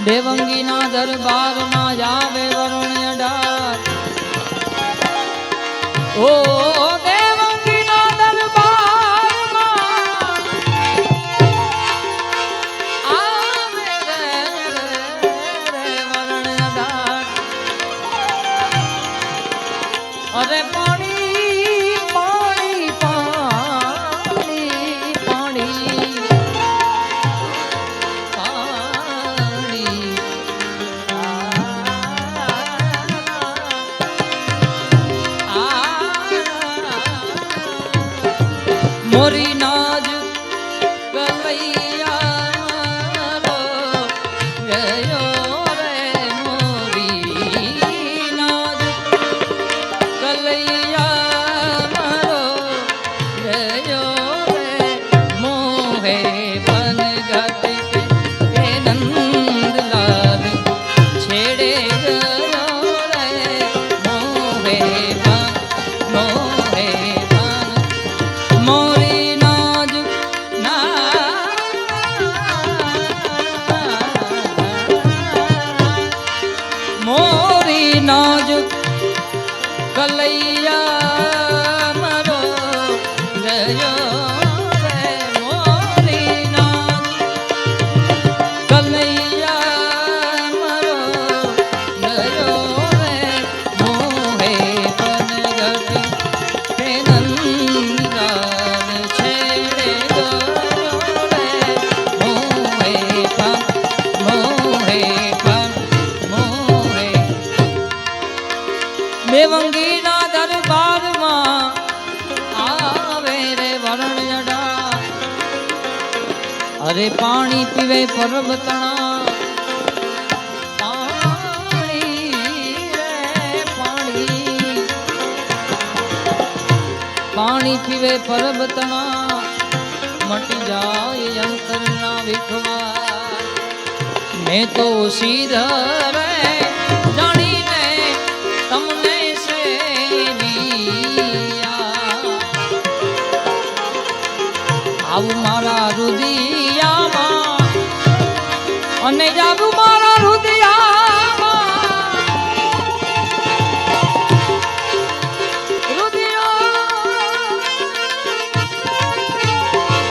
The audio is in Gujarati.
દેવંગી ના દરબાર માં જાવે વરણ અડાર ઓ દેવંગી ના દરબાર માં આવે રે વરણ અડાર અરે પાણી પાણી પાણી પાણી મોરી નાજ ગલૈયા ગયો રે મોરી નાજ ગલૈયા ગયો રે મોહે બન ગત કે નંદલાલ છેડે ગયો રે મોહે મોરી નાજ મોરી નાજ કલૈયા મરો ગયો રે મોરી નાજ કલૈયા મરો ગયો રે મોહે પનગટ હે નંદલાલ છેડે ગયો રે મોહે દેવંગી ના દરબાર માં આવે રે વરણ અડાર અરે પાણી પીવે પરબતણા પાણી રે પાણી પીવે પરબતણા મટી જાય અંતરના વિખવા મેં તો સીધા રે જાણીને તમને આવું મારા રુદિયામાં અને જાવું